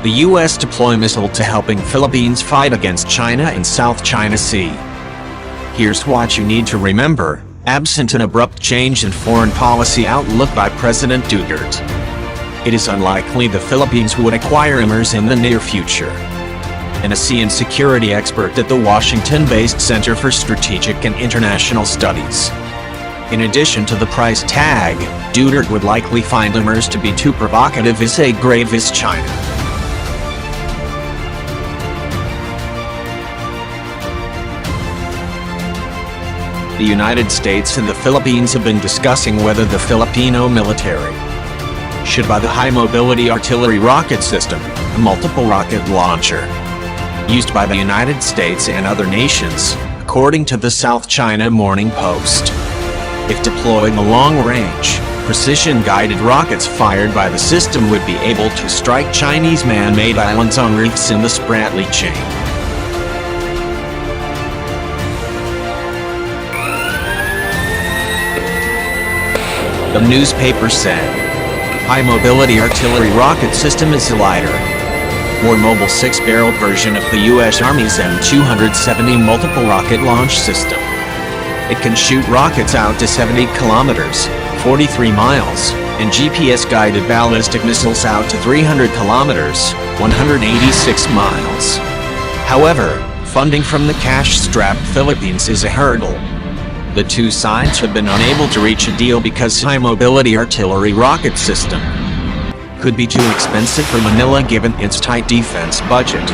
The U.S. deploy missile to helping Philippines fight against China in South China Sea. Here's what you need to remember, absent an abrupt change in foreign policy outlook by President Duterte. It is unlikely the Philippines would acquire HIMARS in the near future. An ASEAN security expert at the Washington-based Center for Strategic and International Studies. In addition to the price tag, Duterte would likely find HIMARS to be too provocative as a grave as China. The United States and the Philippines have been discussing whether the Filipino military should buy the high-mobility artillery rocket system, a multiple rocket launcher, used by the United States and other nations, according to the South China Morning Post. If deployed in long-range, precision-guided rockets fired by the system would be able to strike Chinese man-made islands on reefs in the Spratly chain. The newspaper said, high-mobility artillery rocket system is a lighter, more mobile 6-barreled version of the U.S. Army's M270 multiple rocket launch system. It can shoot rockets out to 70 kilometers, 43 miles, and GPS-guided ballistic missiles out to 300 kilometers, 186 miles. However, funding from the cash-strapped Philippines is a hurdle. The two sides have been unable to reach a deal because high-mobility artillery rocket system could be too expensive for Manila given its tight defense budget.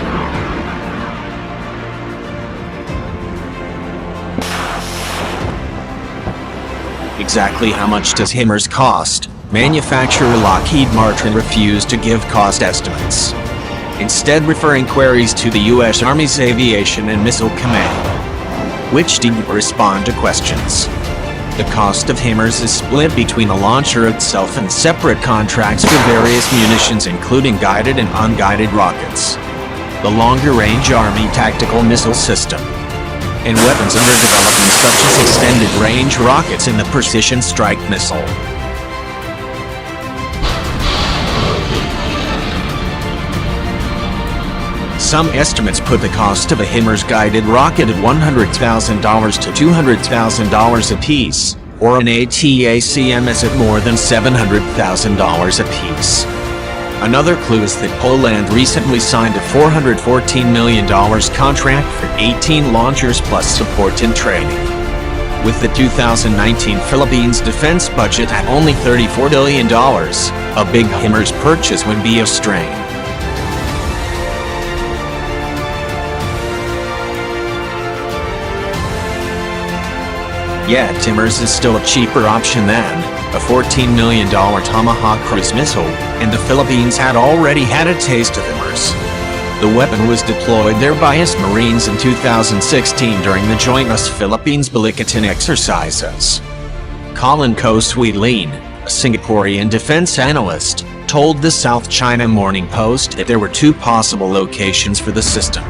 Exactly how much does HIMARS cost? Manufacturer Lockheed Martin refused to give cost estimates, instead referring queries to the U.S. Army's Aviation and Missile Command, which didn't respond to questions. The cost of HIMARS is split between the launcher itself and separate contracts for various munitions including guided and unguided rockets, the longer-range Army tactical missile system, and weapons under development such as extended-range rockets and the precision strike missile. Some estimates put the cost of a HIMARS guided rocket at $100,000 to $200,000 apiece, or an ATACMS at more than $700,000 apiece. Another clue is that Poland recently signed a $414 million contract for 18 launchers plus support and training. With the 2019 Philippines defense budget at only $34 billion, a big HIMARS purchase would be a strain. Yet HIMARS is still a cheaper option than a $14 million Tomahawk cruise missile, and the Philippines had already had a taste of HIMARS. The weapon was deployed there by US Marines in 2016 during the joint US-Philippines Balikatan exercises. Colin Ko-Sweetlin, a Singaporean defense analyst, told the South China Morning Post that there were two possible locations for the system: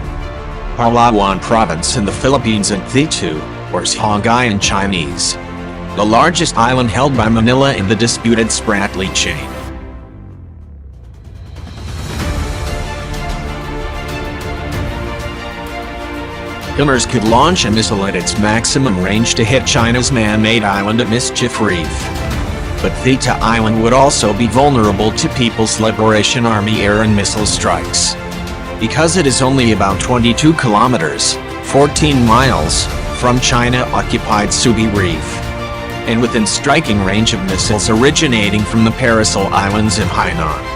Palawan Province in the Philippines and Thitu, or Songhai in Chinese, the largest island held by Manila in the disputed Spratly chain. HIMARS could launch a missile at its maximum range to hit China's man-made island at Mischief Reef. But Thitu Island would also be vulnerable to People's Liberation Army air and missile strikes. Because it is only about 22 kilometers, 14 miles, from China-occupied Subi Reef, and within striking range of missiles originating from the Paracel Islands in Hainan.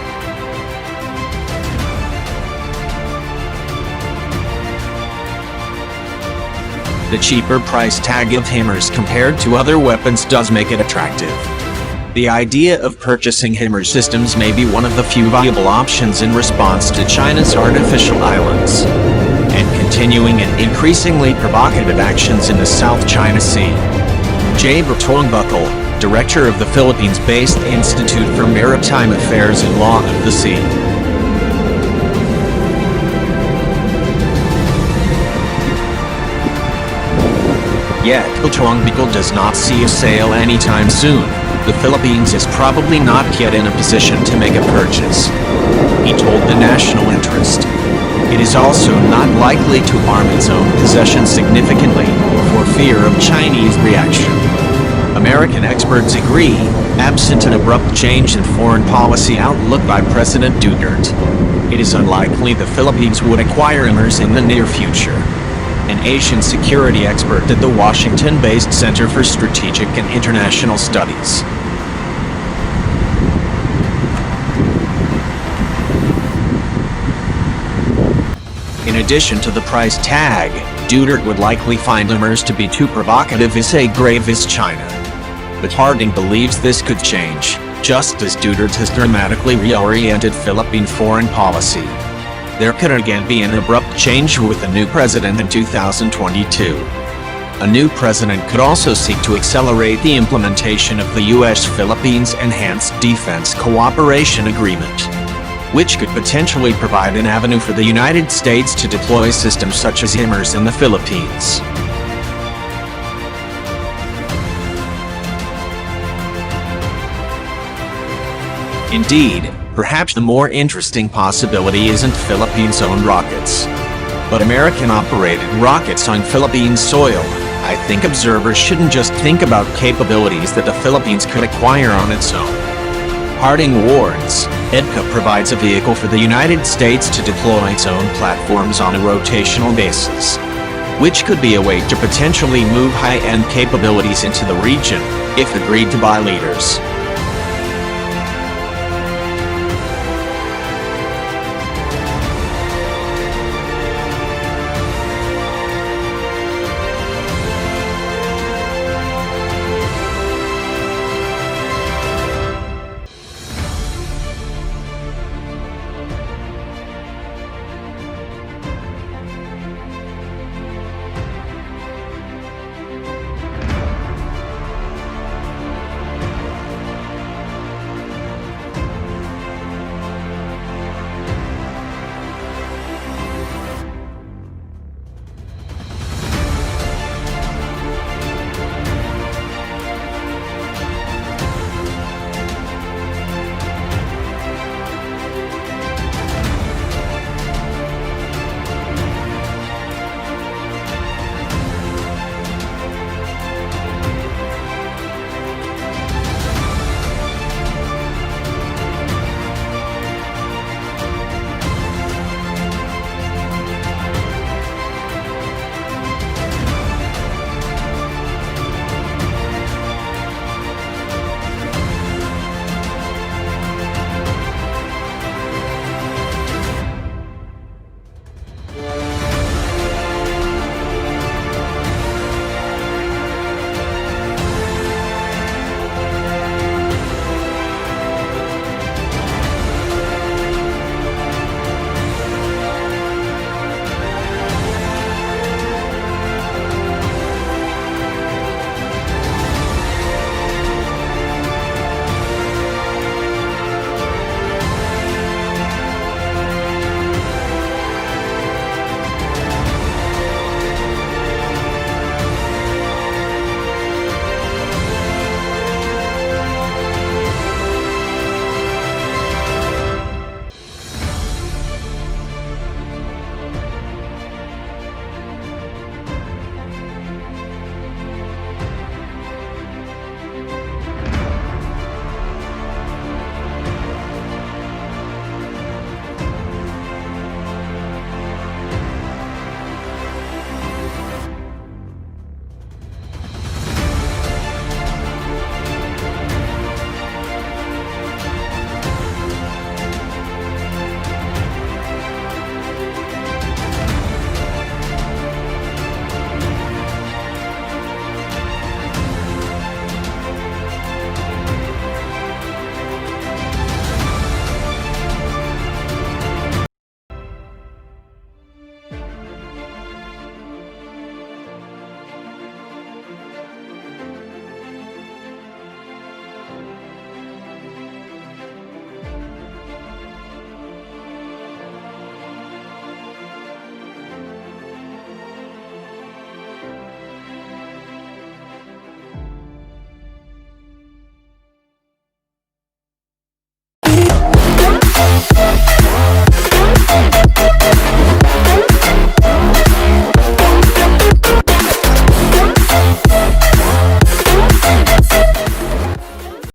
The cheaper price tag of HIMARS compared to other weapons does make it attractive. The idea of purchasing HIMARS systems may be one of the few viable options in response to China's artificial islands and continuing and increasingly provocative actions in the South China Sea. J. Bertongbuckle, director of the Philippines-based Institute for Maritime Affairs and Law of the Sea. Yet Bertongbuckle does not see a sale anytime soon. the Philippines is probably not yet in a position to make a purchase. He told the national interest. It is also not likely to arm its own possessions significantly, for fear of Chinese reaction. American experts agree, absent an abrupt change in foreign policy outlook by President Duterte, it is unlikely the Philippines would acquire HIMARS in the near future. An Asian security expert at the Washington-based Center for Strategic and International Studies. In addition to the price tag, Duterte would likely find HIMARS to be too provocative as a grave as China. But Harding believes this could change, just as Duterte has dramatically reoriented Philippine foreign policy. There could again be an abrupt change with a new president in 2022. A new president could also seek to accelerate the implementation of the U.S.-Philippines Enhanced Defense Cooperation Agreement, which could potentially provide an avenue for the United States to deploy systems such as HIMARS in the Philippines. Indeed, perhaps the more interesting possibility isn't Philippines' own rockets, but American-operated rockets on Philippine soil. I think observers shouldn't just think about capabilities that the Philippines could acquire on its own. Harding warns, EDCA provides a vehicle for the United States to deploy its own platforms on a rotational basis, which could be a way to potentially move high-end capabilities into the region, if agreed to by leaders.